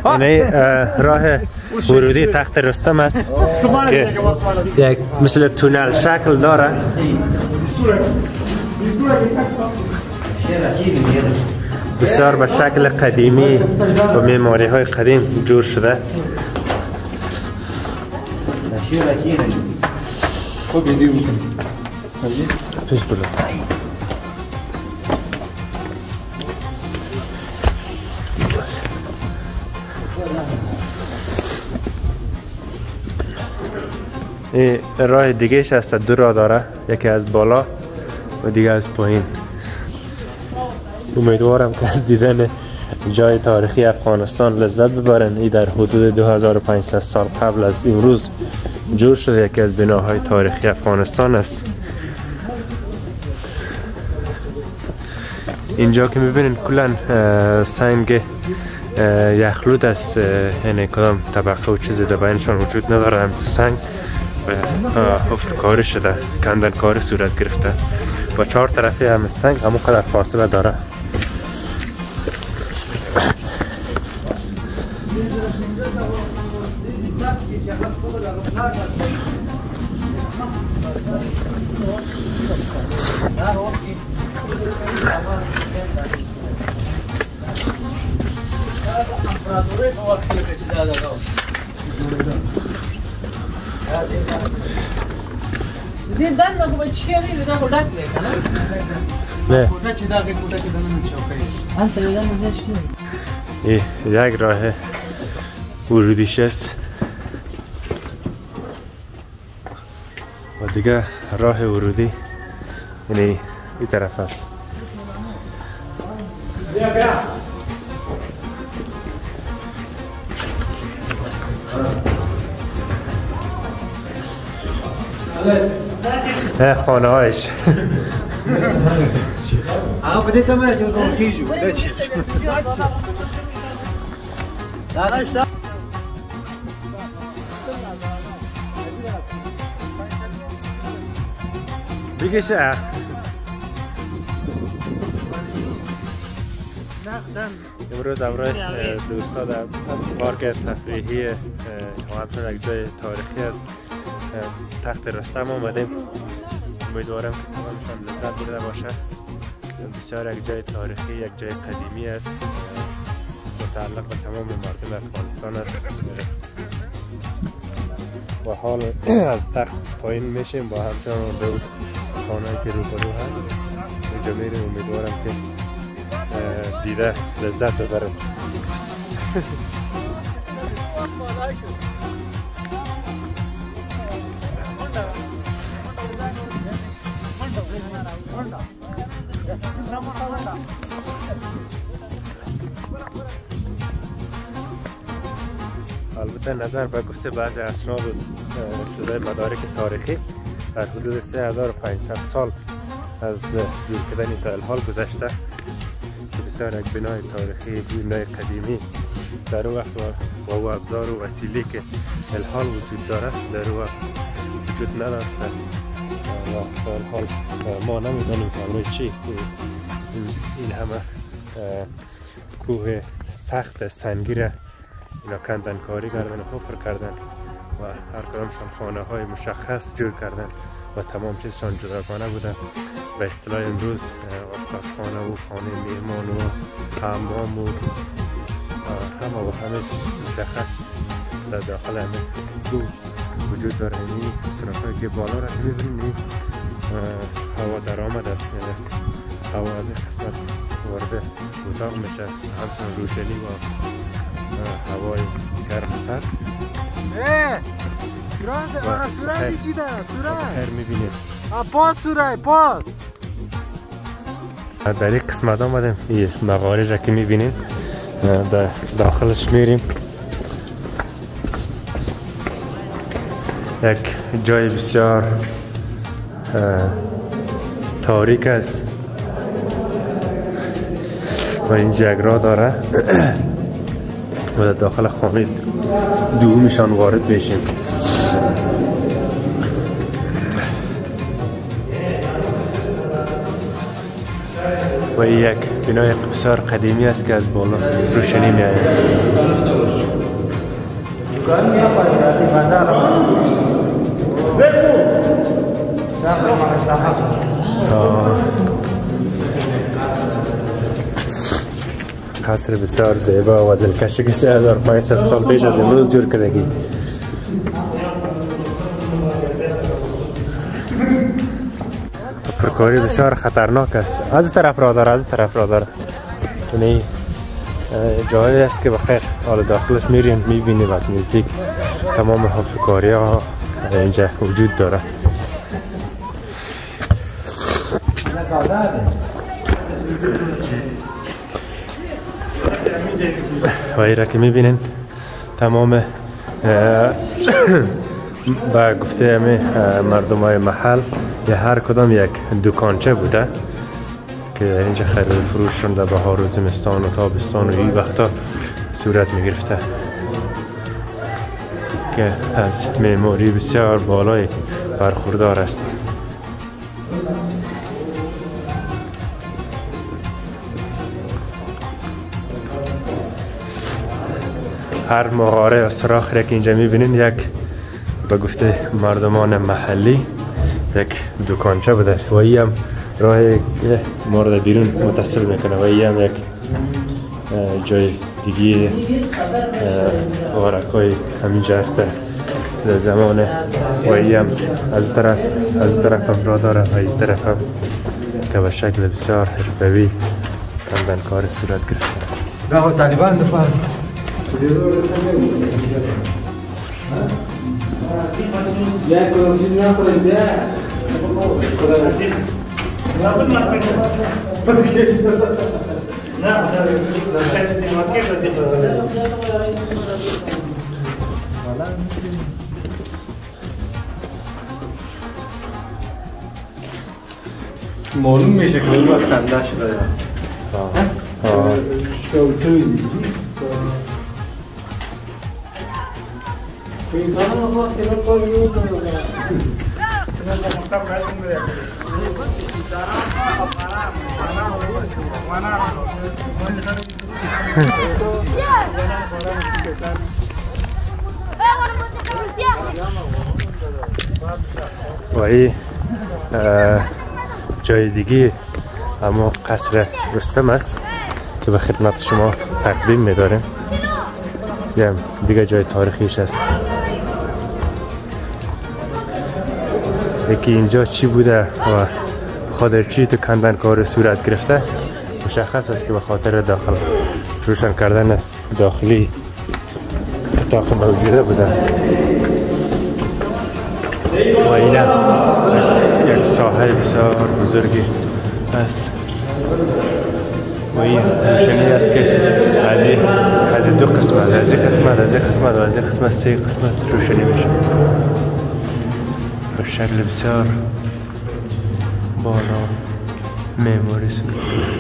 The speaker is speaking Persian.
اینه راه ورودی تخت رستم است که یک مثل تونل شکل داره. بسیار به شکل قدیمی و معماری های قدیم جور شده. پیش برو. این راه دیگهش هست، دو راه داره، یکی از بالا و دیگه از پایین. امیدوارم که از دیدن جای تاریخی افغانستان لذت ببرن. این در حدود 2500 سال قبل از امروز جور شده، یکی از بناهای تاریخی افغانستان است. اینجا که میبینین کلا سنگ یخلود است، یعنی کدام طبقه و چیزی در بینشان وجود نداره. هم تو سنگ حفر کاری شده، کندن کاری صورت گرفته با 4 طرفی هم سنگ همون قدر فاصله داره. یک راه ورودیش است و دیگه راه ورودی یعنی این طرف است. خانه هایش بگشه. امروز امروز دوستا در پارک تفریحی و همچنین یک جای تاریخی است تخت رستم آمدیم. امیدوارم که تمامشان لذت برده باشه. بسیار یک جای تاریخی، یک جای قدیمی است، متعلق به تمام مردم افغانستان است. با حال از تخت پایین میشیم با همچنان دو خانه‌ای که روبرو هست. اینجا میریم، امیدوارم که دیده لذت ببرد. البته نظر به گفته بعضی اسناد و جزای مدارک تاریخی در حدود 3500 سال از جور کردن تا الحال گذشته که بسیار یک بنای تاریخی، بنای قدیمی در اون وقت و ابزار و وسیله که الحال وجود داره در اون وقت وجود نداشته و تا الحال ما نمیدانیم که امروز چی این همه کوه سخت سنگیره اینا کندن کاری کردن و حفر کردن و هر کدامشان خانه های مشخص جور کردن و تمام چیزشان جداگانه بودن. به اصطلاح امروز آشپزخانه و خانه مهمان و حمام و همه مشخص در داخل همه کوه وجود داره. این سرخهایی که بالا را میبینیم هوا در آمد است، هوا از این قسمت وارد اتاق میشه، همچنان روشنی و هوای گرم سر. سورای چیده؟ سورای خیر میبینید پاس سورای پاس در این قسمت آمدیم. این مغارج را که میبینید در داخلش میریم. یک جای بسیار تاریک است و اینجا یک راه داره و در داخل خانه دومیشان وارد بشیم. و این یک بنای بسیار قدیمی است که از بالا روشنی می آید. قصر بسیار زیبا و دلکشی که 3500 سال پیش از امروز جور کردگی. فرکاری بسیار خطرناک است. از طرف را داره، از طرف را داره. یعنی جایی است که بخیر حال داخلش میریم میبینیم از نزدیک تمام حفرکاری ها اینجا وجود داره. و این را که میبینین تمام با گفته همه مردم های محل یه هر کدام یک دکانچه بوده که اینجا خرید فروششون در بهار و زمستان و تابستان و این وقتا صورت میگرفته که از معماری بسیار بالای برخوردار است. هر مغاره یا سراخ را که اینجا میبینین یک به گفته مردمان محلی یک دکانچه بوده و این هم راه مورد بیرون متصل میکنه و این هم یک جای دیگه غارکای همینجا هسته در زمان و این هم از طرف هم راه داره و این طرف هم که به شکل بسیار حرفه‌ای کندنکار صورت گرفته. نه طالبان دفعه معلوم میشه که اون وقت خنده شده. و این جای دیگه اما قصر رستم است که به خدمت شما تقدیم می‌داریم. دیگه جای تاریخیش است. یکی اینجا چی بوده و خاطر چی تو کندنکار صورت گرفته مشخص است که به خاطر داخل روشن کردن داخلی اتاق موجوده بوده. و این یک ساحه بسیار بزرگی است و این روشنی است که از دو قسمت، از این قسمت و از این قسمت 3 قسمت روشنی میشه به شکل بسیار بالا معماری صورت گرفته.